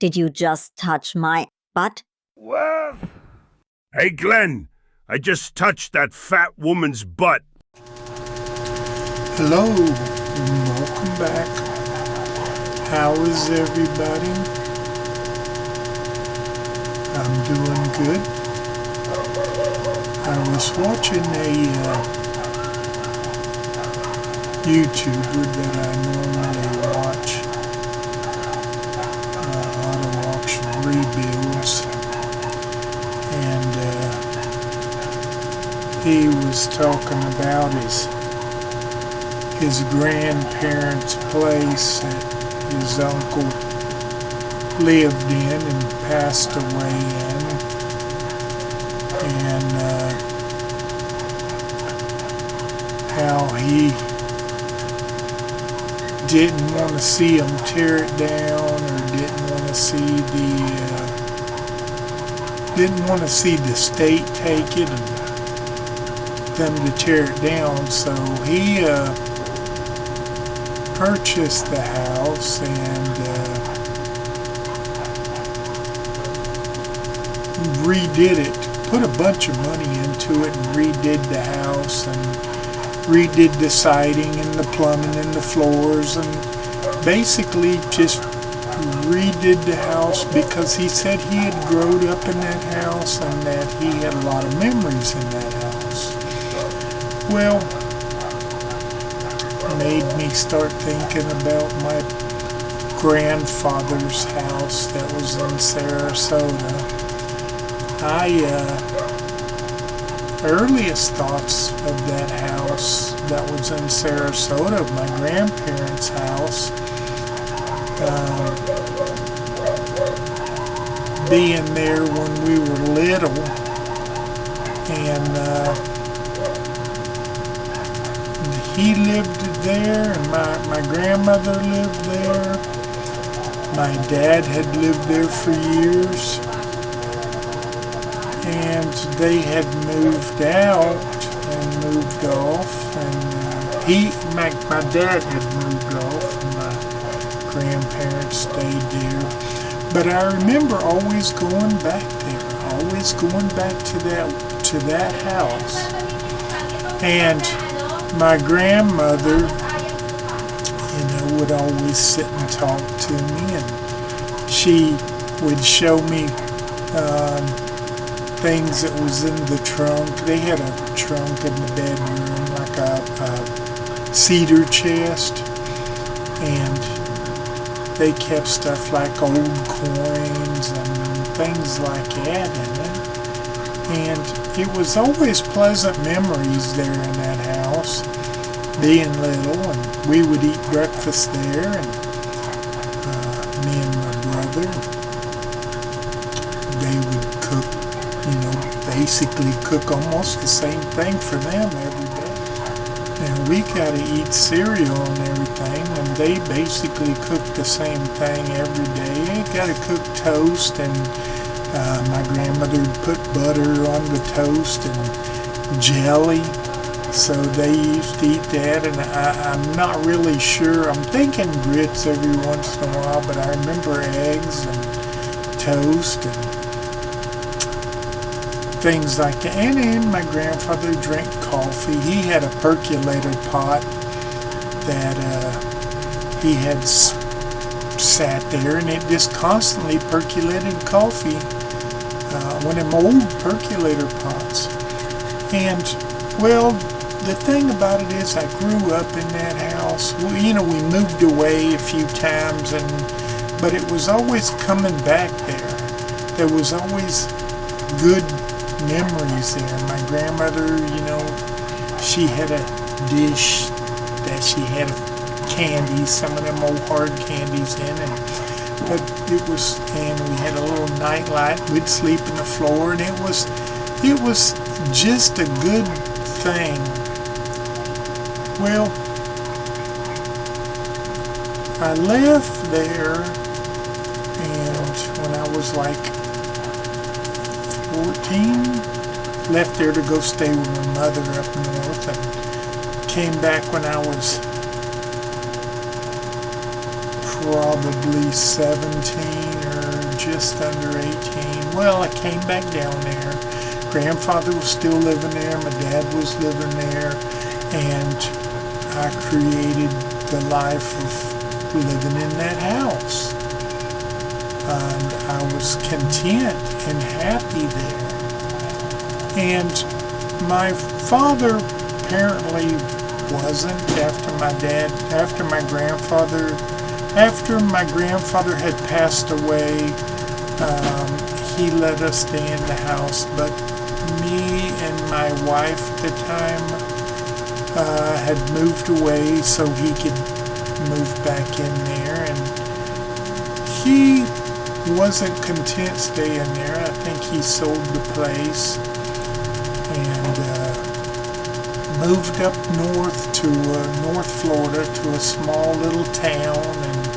Did you just touch my butt? What? Hey, Glenn, I just touched that fat woman's butt. Hello, and welcome back. How is everybody? I'm doing good. I was watching a YouTuber that I normally watch, auto auction rebuilds, and he was talking about his grandparents' place that his uncle lived in and passed away in, and how he didn't want to see them tear it down, or didn't want to see the state take it and them to tear it down. So he purchased the house and redid it, put a bunch of money into it and redid the house and redid the siding and the plumbing and the floors, and basically just redid the house because he said he had grown up in that house and that he had a lot of memories in that house. Well, made me start thinking about my grandfather's house that was in Sarasota. Earliest thoughts of that house that was in Sarasota, my grandparents' house, being there when we were little, and he lived there, and my grandmother lived there. My dad had lived there for years, and they had moved out and moved off, and my dad had moved off, and my grandparents stayed there. But I remember always going back there, always going back to that house. And my grandmother, would always sit and talk to me, and she would show me things that was in the trunk. They had a trunk in the bedroom, like a cedar chest, and they kept stuff like old coins and things like that in it. And it was always pleasant memories there in that house, being little, and we would eat breakfast there, and me and my brother, they would cook, basically cook almost the same thing for them every day. And we got to eat cereal and everything, and they basically cook the same thing every day. They got to cook toast, and my grandmother would put butter on the toast and jelly. So they used to eat that, and I'm not really sure. I'm thinking grits every once in a while, but I remember eggs and toast and things like that. And my grandfather drank coffee. He had a percolator pot that he had sat there, and it just constantly percolated coffee. One of them old percolator pots. And, well, the thing about it is I grew up in that house. We moved away a few times, but it was always coming back there. There was always good memories there. My grandmother, she had a dish that she had candies, some of them old hard candies in, and we had a little night light. We'd sleep on the floor, and it was just a good thing. Well, I left there, and when I was like 14, left there to go stay with my mother up north, and came back when I was probably 17 or just under 18. Well, I came back down there. Grandfather was still living there. My dad was living there. And I created the life of living in that house. And I was content and happy there. And my father apparently wasn't after my grandfather had passed away. He let us stay in the house, but me and my wife at the time had moved away so he could move back in there, and he wasn't content staying there. I think he sold the place and moved up north to North Florida to a small little town, and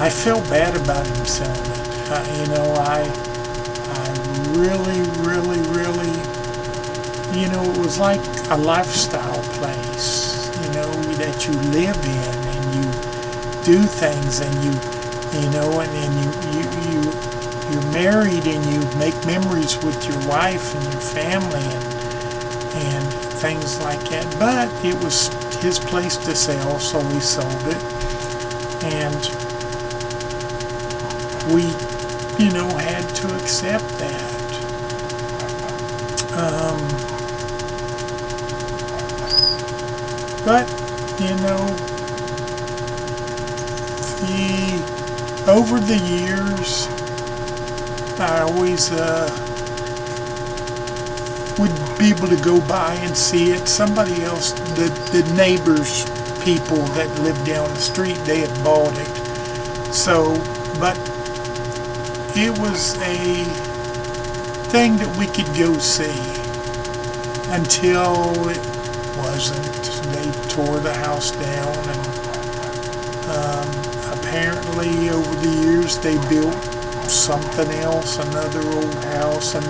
I felt bad about him selling it. I really, it was like a lifestyle place, that you live in and you do things and you're married and you make memories with your wife and your family and things like that. But it was his place to sell, so we sold it. And we, had to accept that. But, over the years, I always would be able to go by and see it. Somebody else, the neighbors, people that lived down the street, they had bought it. So, but it was a thing that we could go see until it wasn't. They tore the house down, and apparently over the years they built something else, another old house, and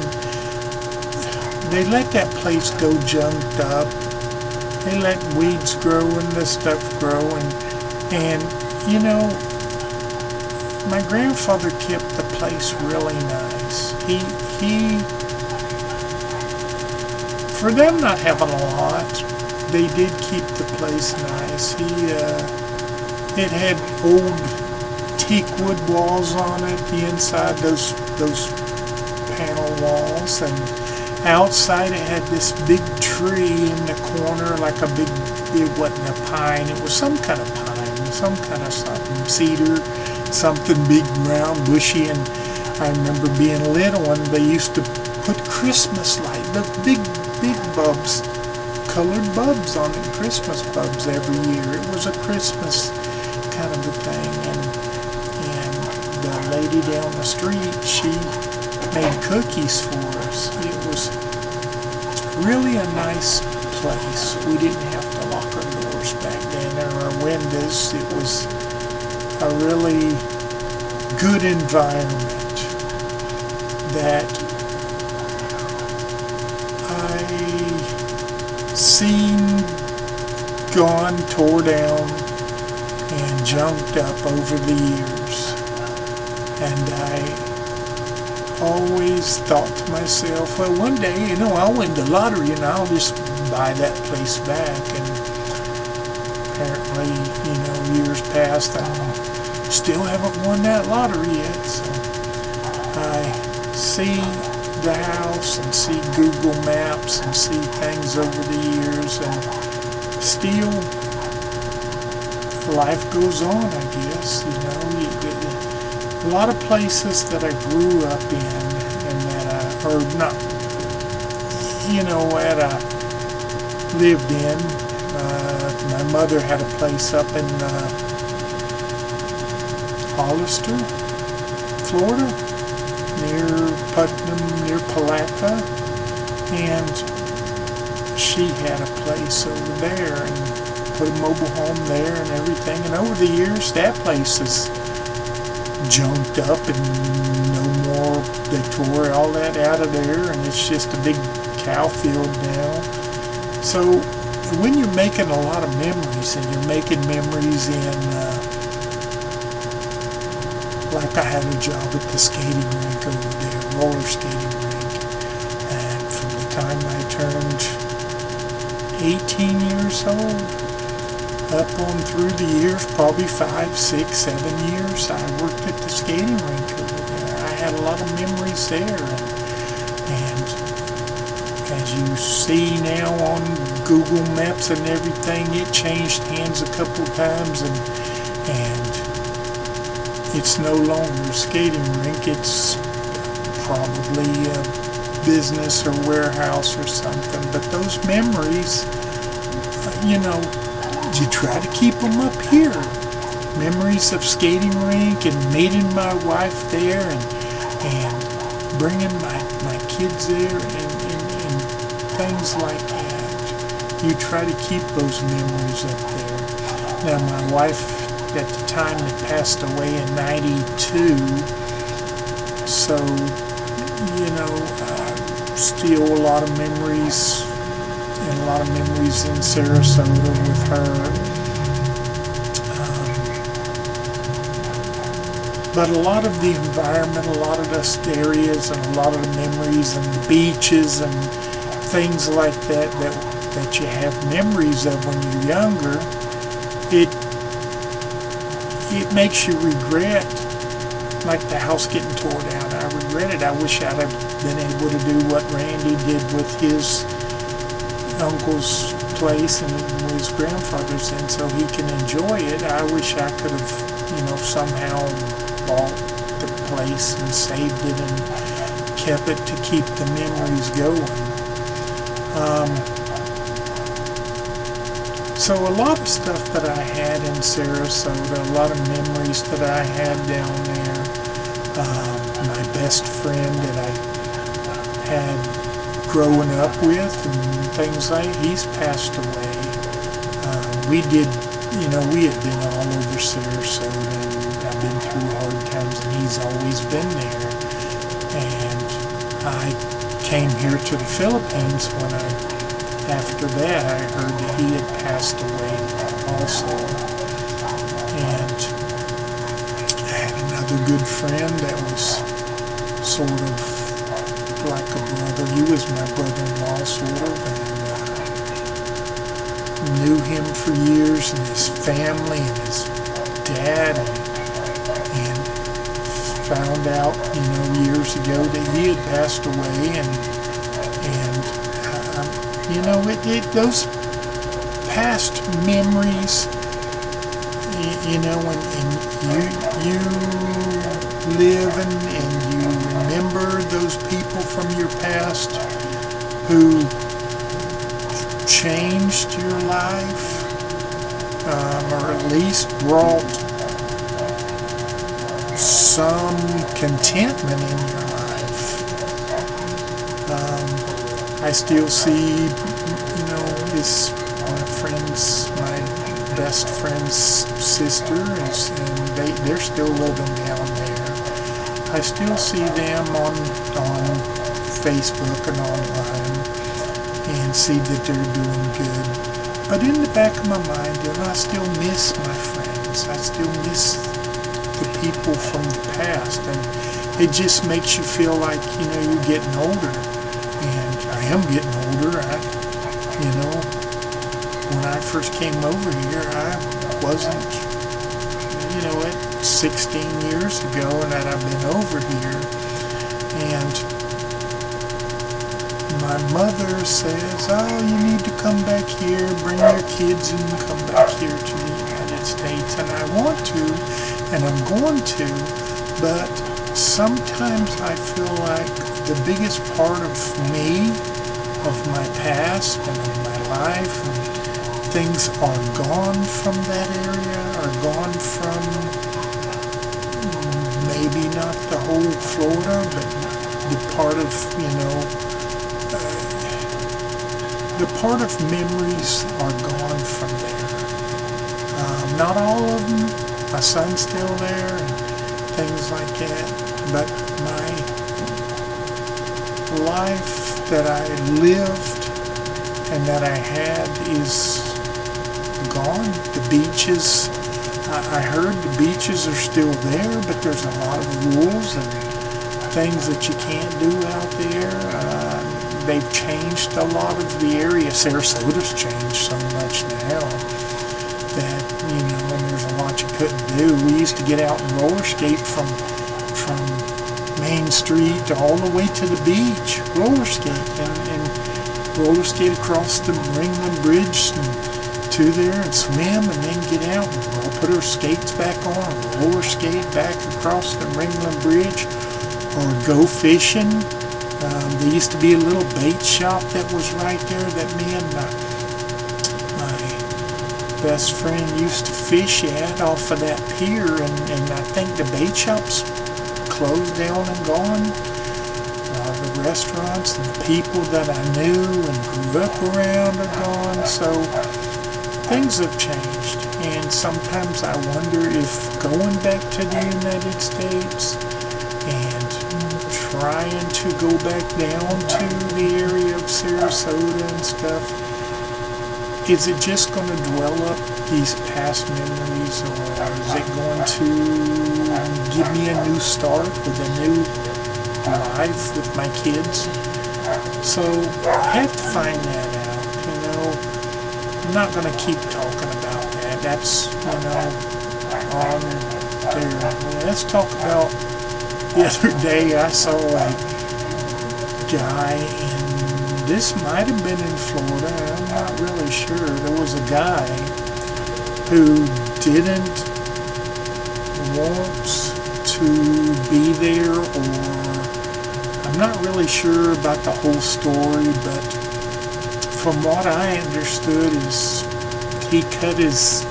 they let that place go junked up. They let weeds grow and this stuff grow, and my grandfather kept the place really nice. He for them not having a lot, they did keep the place nice. It had old teak wood walls on it, the inside, those panel walls, and outside it had this big tree in the corner, like it wasn't a pine, it was some kind of pine, some kind of something, cedar, something big, round, bushy. And I remember being little and they used to put Christmas lights, the big bulbs, colored bulbs on it, Christmas bulbs every year. It was a Christmas kind of a thing. And the lady down the street, she made cookies for us. It was really a nice place. We didn't have to lock our doors back then or our windows. It was a really good environment that I seen gone, tore down, and junked up over the years. And I always thought to myself, well, one day, I'll win the lottery and I'll just buy that place back. And apparently, years passed and I still haven't won that lottery yet. So I see the house and see Google Maps and see things over the years, and still life goes on, I guess. A lot of places that I grew up in and that I lived in. My mother had a place up in Hollister, Florida, near Putnam, near Palatka, and she had a place over there and put a mobile home there and everything. And over the years, that place is junked up and no more. They tore all that out of there, and it's just a big cow field now. So when you're making a lot of memories, and you're making memories in like I had a job at the skating rink over there, roller skating rink. And from the time I turned 18 years old, up on through the years, probably 5, 6, 7 years, I worked at the skating rink over there. I had a lot of memories there. And as you see now on Google Maps and everything, it changed hands a couple times, and it's no longer a skating rink. It's probably a business or warehouse or something. But those memories, you try to keep them up here. Memories of skating rink and meeting my wife there, and bringing my kids there, and things like that. You try to keep those memories up there. Now, my wife at the time had passed away in 92, so still a lot of memories, and a lot of memories in Sarasota with her. But a lot of the environment, a lot of the areas, and a lot of the memories, and the beaches and things like that you have memories of when you're younger, it makes you regret, like the house getting tore down. I regret it. I wish I'd have been able to do what Randy did with his uncle's place and his grandfather's, and so he can enjoy it. I wish I could have, somehow bought the place and saved it and kept it to keep the memories going. So a lot of stuff that I had in Sarasota, a lot of memories that I had down there. My best friend that I had growing up with and things like, he's passed away. We had been all over Sarasota, and I've been through hard times, and he's always been there. And I came here to the Philippines after that, I heard that he had passed away also. And I had another good friend that was sort of like a brother. He was my brother-in-law, sort of, and knew him for years, and his family, and his dad, and found out, years ago that he had passed away, and those past memories, and you live and you remember those people from your past who changed your life, or at least brought some contentment in your life. I still see, my best friend's sister, and they're still living down there. I still see them on Facebook and online, and see that they're doing good. But in the back of my mind, I still miss my friends. I still miss the people from the past, and it just makes you feel like, you're getting older. And I am getting older. When I first came over here, I wasn't, at 16 years ago, and that I've been over here. And my mother says, you need to come back here, bring your kids and come back here to the United States. And I want to, and I'm going to, but sometimes I feel like the biggest part of me, of my past and of my life, and things are gone from that area, are gone from maybe not the whole Florida, but the part of, the part of memories are gone from there. Not all of them. My son's still there and things like that, but my life that I lived and that I had is gone. The beaches, I heard the beaches are still there, but there's a lot of rules and things that you can't do out there. They've changed a lot of the area. Sarasota's changed so much now that, and there's a lot you couldn't do. We used to get out and roller skate from Main Street all the way to the beach, roller skate, and roller skate across the Ringland Bridge and to there and swim and then get out and we'll put our skates back on and roller skate back across the Ringland Bridge or go fishing. There used to be a little bait shop that was right there that me and my best friend used to fish at off of that pier, and I think the bait shop's closed down and gone. The restaurants and the people that I knew and grew up around are gone, so things have changed. And sometimes I wonder if going back to the United States and trying to go back down to the area of Sarasota and stuff, is it just going to dwell up these past memories, or is it going to give me a new start with a new life with my kids? So I have to find that out. I'm not going to keep talking about that. That's, on there. Let's talk about the other day I saw a guy, and this might have been in Florida, I'm not really sure. There was a guy who didn't want to be there, or I'm not really sure about the whole story, but from what I understood is he cut his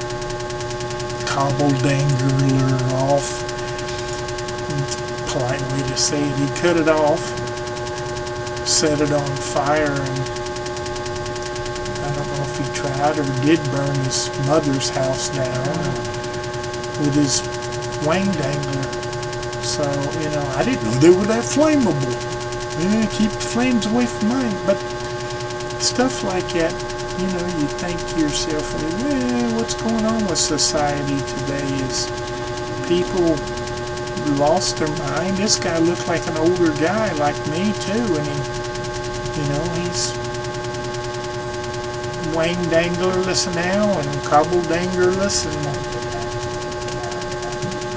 cobbledangler off. Polite way to say it. He cut it off, set it on fire, and I don't know if he tried or did burn his mother's house down with his wing dangler. So, I didn't know they were that flammable. Keep the flames away from mine. But stuff like that, you think to yourself, what's going on with society today is people lost their mind. This guy looked like an older guy like me too, and he's wing danglerless now and cobble danglerless, and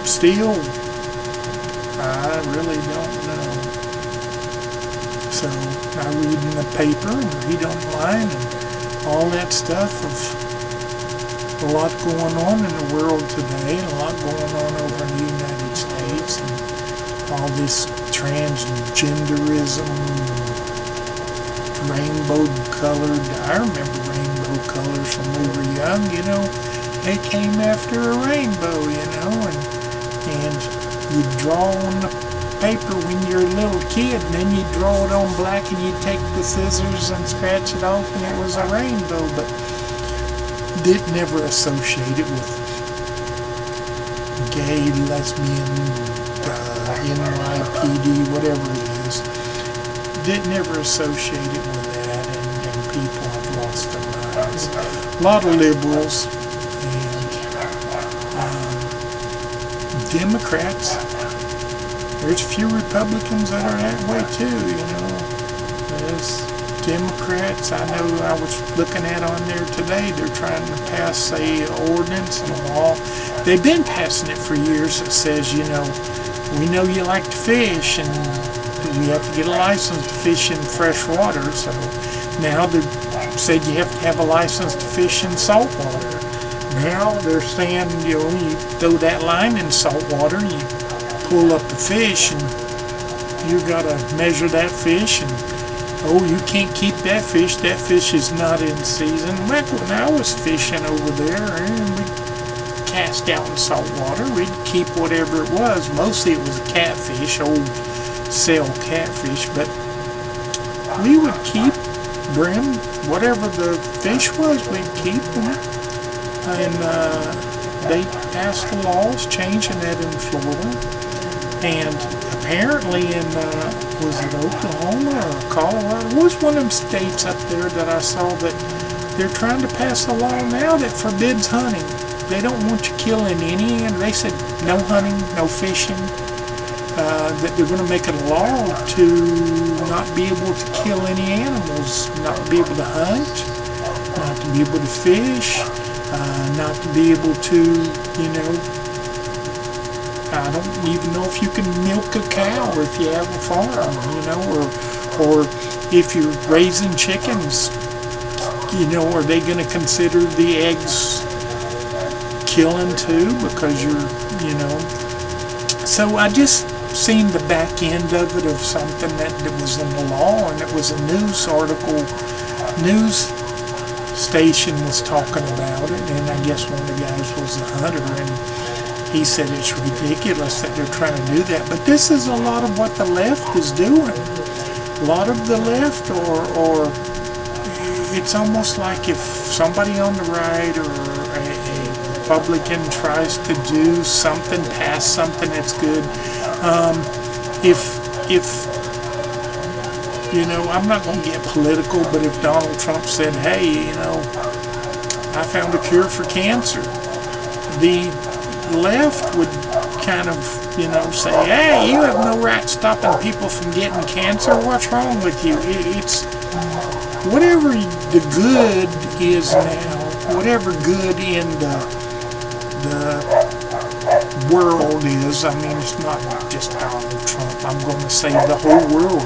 still I really don't know. So I read in the paper and read online and all that stuff of a lot going on in the world today, and a lot going on over in the United States, and all this transgenderism, rainbow colored. I remember rainbow colors when we were young, they came after a rainbow, and you draw on the paper when you're a little kid, and then you draw it on black, and you take the scissors and scratch it off, and it was a rainbow, but did never associate it with gay, lesbian, NYPD, whatever it is. Did never associate it with that, and people have lost their minds. A lot of liberals and Democrats. There's a few Republicans that are that way too, There's Democrats. I know I was looking at on there today, they're trying to pass a ordinance and a law. They've been passing it for years that says, we know you like to fish, and you have to get a license to fish in fresh water. So now they said you have to have a license to fish in salt water. Now they're saying, you throw that line in salt water, you pull up the fish, and you got to measure that fish, and you can't keep that fish. That fish is not in season. Back when I was fishing over there, and we'd cast out in salt water, we'd keep whatever it was. Mostly it was a catfish, old sail catfish, but we would keep brim, whatever the fish was, we'd keep them. And they passed the laws changing that in Florida. And apparently in, was it Oklahoma or Colorado? It was one of them states up there that I saw that they're trying to pass a law now that forbids hunting. they don't want you killing any, and they said no hunting, no fishing, that they're going to make it a law to not be able to kill any animals, not be able to hunt, not to be able to fish, not to be able to, you know, I don't even know if you can milk a cow if you have a farm, you know, or if you're raising chickens, you know, are they going to consider the eggs killing too because you're, you know. So I just seen the back end of it, of something that was in the law, and it was a news article, news station was talking about it, and I guess one of the guys was a hunter, and he said it's ridiculous that they're trying to do that. But this is a lot of what the left is doing. A lot of the left, or it's almost like if somebody on the right or a Republican tries to do something, pass something that's good, if you know, I'm not going to get political, but if Donald Trump said, hey, you know, I found a cure for cancer, the left would kind of, you know, say, hey, you have no right stopping people from getting cancer. What's wrong with you? It's whatever the good is now, whatever good in the world is. I mean, it's not just Donald Trump. I'm going to say the whole world.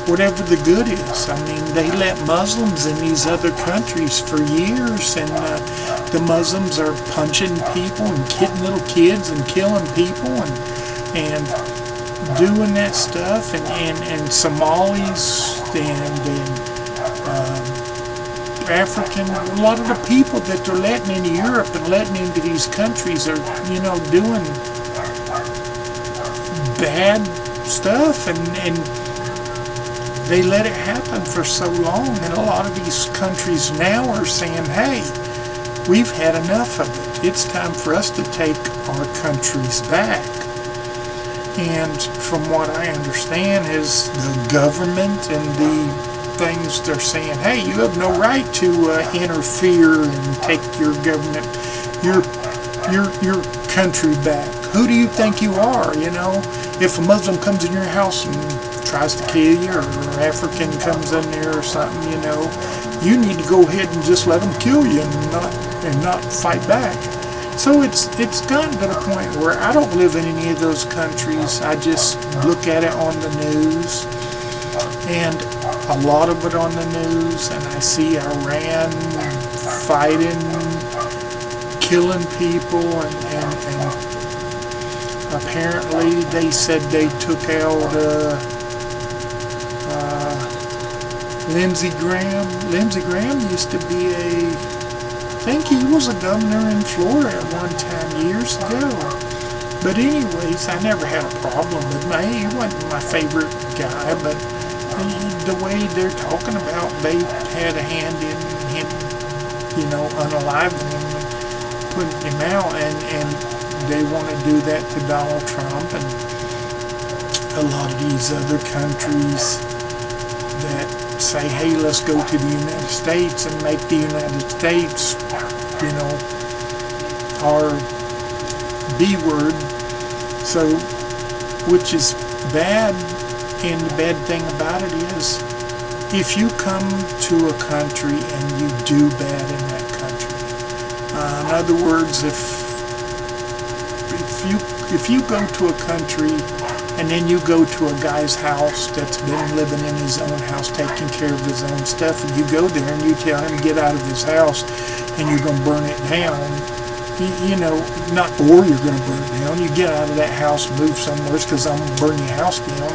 Whatever the good is. I mean, they let Muslims in these other countries for years, and the Muslims are punching people and hitting little kids and killing people and doing that stuff, and Somalis and African, a lot of the people that they're letting into Europe and letting into these countries are, you know, doing bad stuff, and they let it happen for so long, and a lot of these countries now are saying, hey, we've had enough of it. It's time for us to take our countries back. And from what I understand is the government and the things, they're saying, hey, you have no right to interfere and take your government, your country back. Who do you think you are? You know, if a Muslim comes in your house and tries to kill you, or African comes in there or something, you know, you need to go ahead and just let them kill you and not fight back. So it's gotten to the point where I don't live in any of those countries. I just look at it on the news, and a lot of it on the news, and I see Iran fighting, killing people, and apparently they said they took out Lindsey Graham. Lindsey Graham used to be I think he was a governor in Florida at one time years ago. But anyways, I never had a problem with him. He wasn't my favorite guy, but the way they're talking about, they had a hand in him, you know, unaliving him and putting him out, and they want to do that to Donald Trump and a lot of these other countries that say, hey, let's go to the United States and make the United States, you know, our B word. So, which is bad, and the bad thing about it is, if you come to a country and you do bad in that country, in other words, if you go to a country and then you go to a guy's house that's been living in his own house, taking care of his own stuff, and you go there and you tell him get out of his house and you're going to burn it down, you know, not or you're going to burn it down, you get out of that house, move somewhere because I'm going to burn your house down,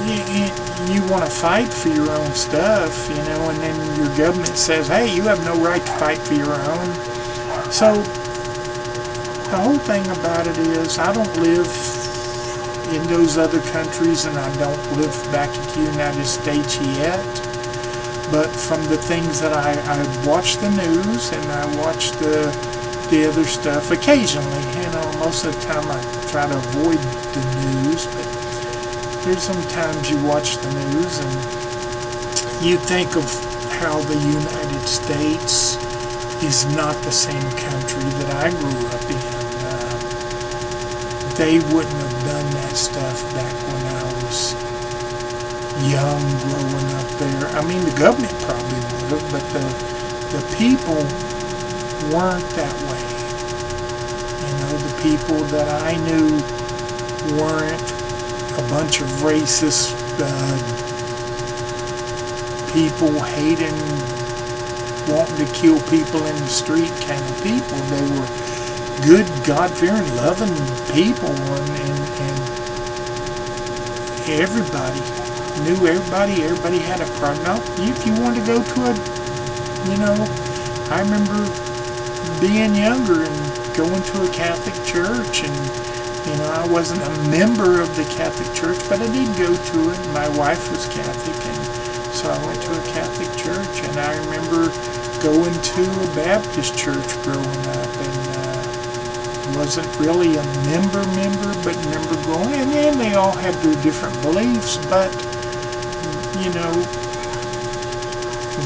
and you want to fight for your own stuff, you know, and then your government says, hey, you have no right to fight for your own. So the whole thing about it is, I don't live in those other countries, and I don't live back in the United States yet, but from the things that I watch the news and I watch the other stuff occasionally, you know, most of the time I try to avoid the news, but there's sometimes you watch the news and you think of how the United States is not the same country that I grew up in. They wouldn't have done that stuff back when I was young, growing up there. I mean, the government probably would have, but the people weren't that way. You know, the people that I knew weren't a bunch of racist people hating, wanting to kill people in the street kind of people. They were good, God-fearing, loving people, and everybody knew everybody. Everybody had a problem. Now, if you wanted to go to a, you know, I remember being younger and going to a Catholic church, and you know, I wasn't a member of the Catholic church, but I did go to it. My wife was Catholic, and so I went to a Catholic church, and I remember going to a Baptist church growing up, and wasn't really a member, but remember going, and then they all had their different beliefs, but, you know,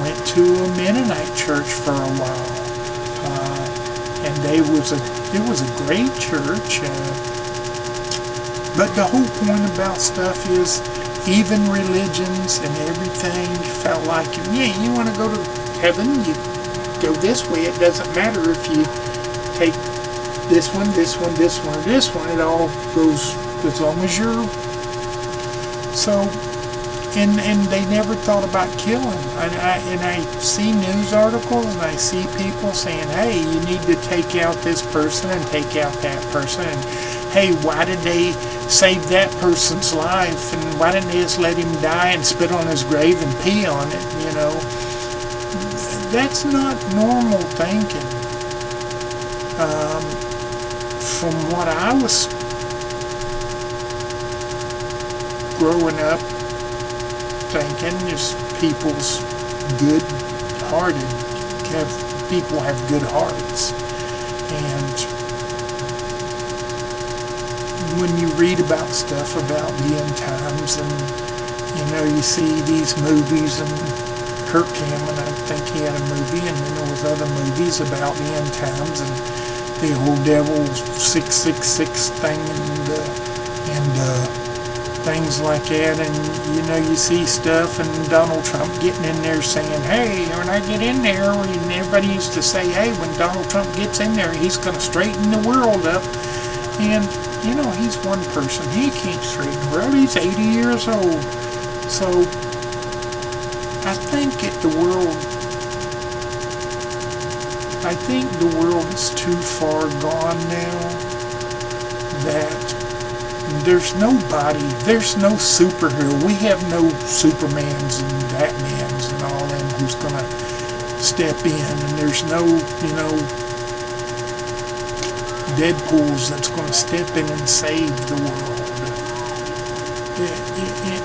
went to a Mennonite church for a while, and it was a great church, but the whole point about stuff is, even religions and everything felt like, yeah, you want to go to heaven, you go this way. It doesn't matter if you take this one, this one, this one, or this one. It all goes as long as you're. So, and they never thought about killing. And I see news articles, and I see people saying, hey, you need to take out this person and take out that person. And hey, why did they save that person's life? And why didn't they just let him die and spit on his grave and pee on it? You know, that's not normal thinking. From what I was growing up thinking, is people's good-hearted. People have good hearts, and when you read about stuff about the end times, and you know, you see these movies, and Kirk Cameron, I think he had a movie, and then there was other movies about the end times, and the old devil 666 thing, and things like that, and you know, you see stuff, and Donald Trump getting in there saying, hey, when I get in there, and everybody used to say, hey, when Donald Trump gets in there, he's going to straighten the world up, and you know, he's one person. He can't straighten the world. He's 80 years old. So I think the world is too far gone now, that there's nobody, there's no superhero. We have no Supermans and Batmans and all them who's going to step in, and there's no, you know, Deadpools that's going to step in and save the world.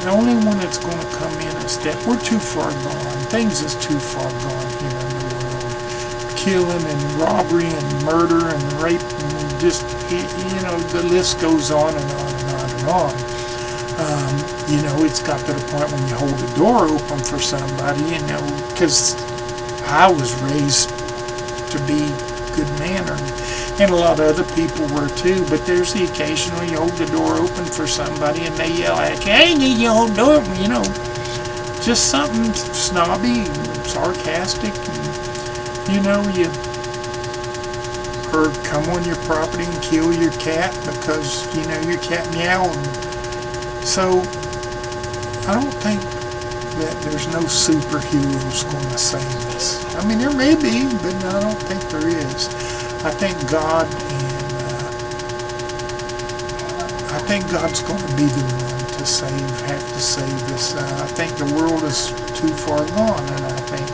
The only one that's going to come in and step, we're too far gone. Things is too far gone here in the world. Killing and robbery and murder and rape, and just, you know, the list goes on and on and on and on. You know, it's got to the point when you hold the door open for somebody, you know, because I was raised to be good-mannered. And a lot of other people were too, but there's the occasion when you hold the door open for somebody and they yell at you, hey, you hold the door, you know, just something snobby, sarcastic, and, you know, you, or come on your property and kill your cat because, you know, your cat meowing. So, I don't think that there's no superheroes going to save us. I mean, there may be, but I don't think there is. I think God, and I think God's going to be the one to have to save us. I think the world is too far gone, and I think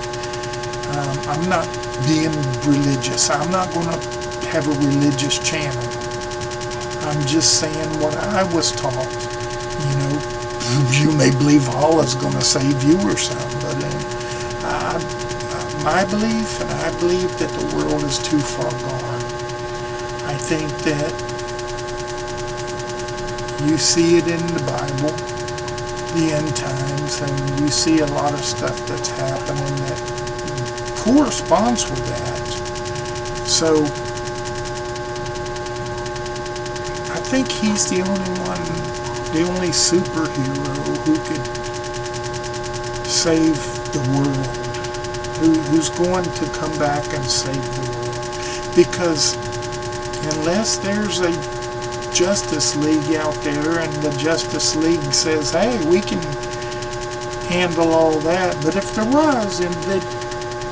I'm not being religious. I'm not going to have a religious channel. I'm just saying what I was taught. You know, you may believe Allah's going to save you or something, but my belief, and I believe that the world is too far gone. I think that you see it in the Bible, the end times, and you see a lot of stuff that's happening that corresponds with that. So I think he's the only one, the only superhero who could save the world, who's going to come back and save the world. Because unless there's a Justice League out there and the Justice League says, hey, we can handle all that. But if there was, and the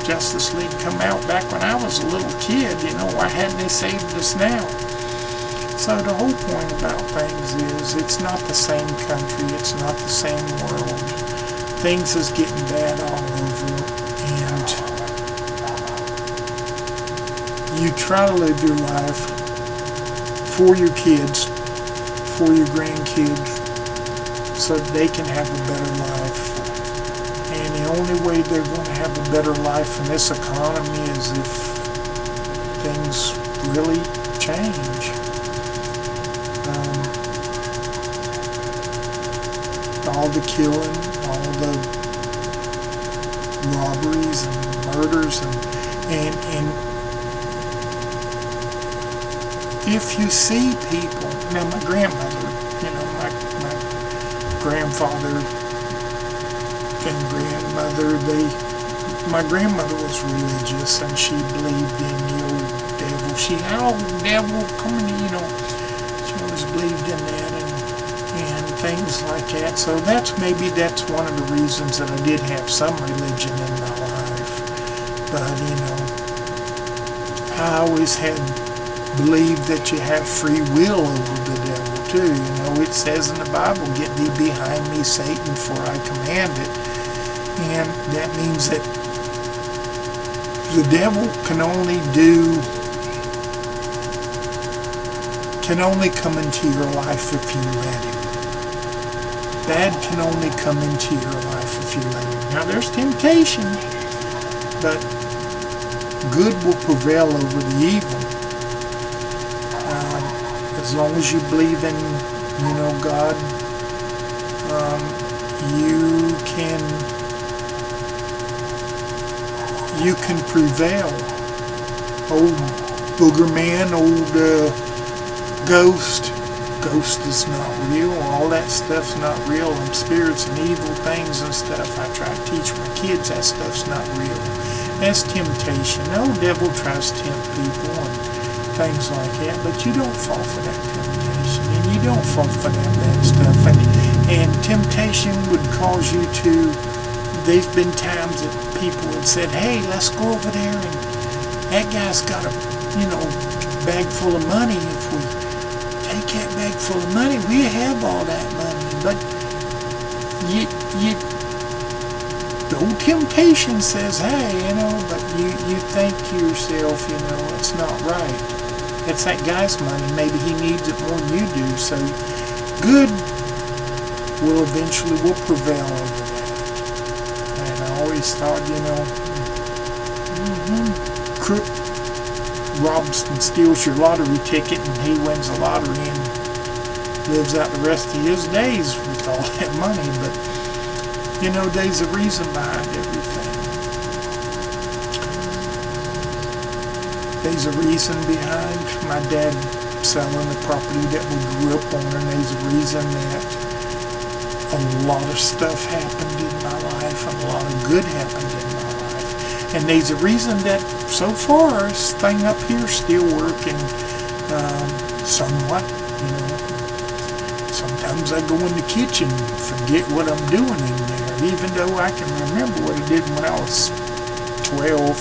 Justice League come out back when I was a little kid, why hadn't they saved us now? So the whole point about things is it's not the same country, it's not the same world. Things is getting bad all over, and you try to live your life for your kids, for your grandkids, so that they can have a better life. And the only way they're going to have a better life in this economy is if things really change. All the killing, all the robberies and murders, and if you see people, now my grandmother, my grandfather and grandmother, my grandmother was religious and she believed in the old devil. She had old devil coming, she always believed in that and things like that. So that's one of the reasons that I did have some religion in my life. But I always had believed that you have free will over the devil too. It says in the Bible, get thee behind me, Satan, for I command it. And that means that the devil can only come into your life if you let him. Bad can only come into your life if you let him. Now there's temptation, but good will prevail over the evil. As long as you believe in, God, you can prevail. Old booger man, old ghost is not real. All that stuff's not real. And spirits and evil things and stuff, I try to teach my kids that stuff's not real. That's temptation. No, devil tries to tempt people and things like that, but you don't fall for that temptation, and you don't fall for that bad stuff. And temptation would cause you to, there's been times that people have said, hey, let's go over there, and that guy's got a, bag full of money. If we take that bag full of money, we have all that money. But the old temptation says, hey, but you think to yourself, it's not right. It's that guy's money. Maybe he needs it more than you do. So good will prevail over that. And I always thought, crook robs and steals your lottery ticket and he wins the lottery and lives out the rest of his days with all that money. But, there's a reason behind everything. There's a reason behind my dad selling the property that we grew up on, and there's a reason that a lot of stuff happened in my life, and a lot of good happened in my life. And there's a reason that so far this thing up here is still working somewhat. Sometimes I go in the kitchen and forget what I'm doing in there, even though I can remember what I did when I was 12.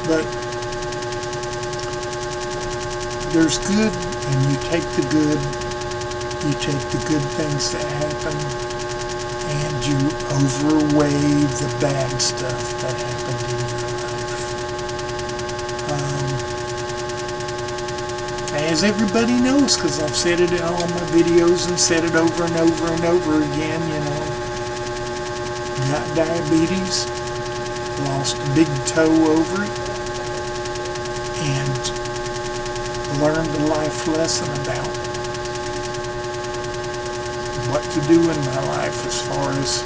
But there's good, and you take the good things that happen, and you overweigh the bad stuff that happened in your life. As everybody knows, because I've said it in all my videos and said it over and over and over again, got diabetes, lost a big toe over it, and learned a life lesson about what to do in my life as far as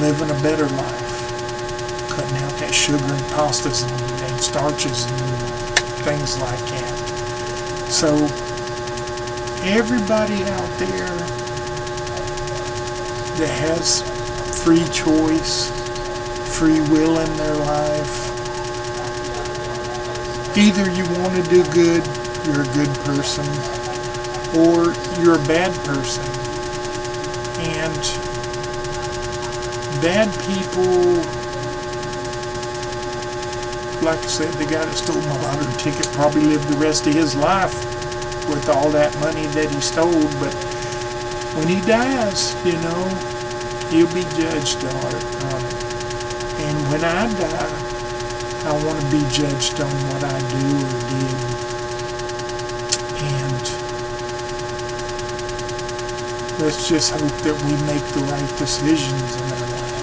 living a better life, cutting out that sugar and pastas and starches and things like that. So everybody out there that has free choice, free will in their life, either you want to do good, you're a good person, or you're a bad person. And bad people, like I said, the guy that stole my lottery ticket probably lived the rest of his life with all that money that he stole, but when he dies, you know, he'll be judged on it. And when I die, I want to be judged on what I do or did. And let's just hope that we make the right decisions in our life.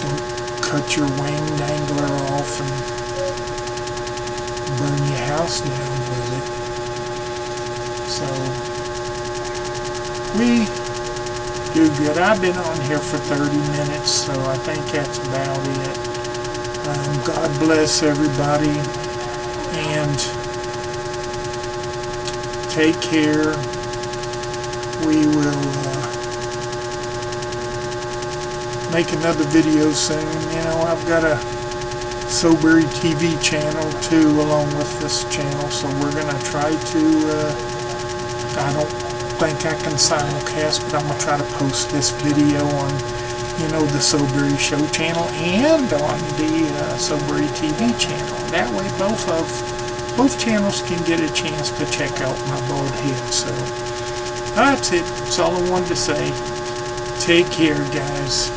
Don't cut your wing dangler off and burn your house down with it. So, we do good. I've been on here for 30 minutes, so I think that's about it. God bless everybody, and take care. We will make another video soon. You know, I've got a SoBerryTV channel too, along with this channel, so we're going to try to, I don't think I can simulcast, but I'm going to try to post this video on, you know, the SoBerry Show channel and on the SoBerryTV channel. That way both channels can get a chance to check out my bald head. So that's it. That's all I wanted to say. Take care, guys.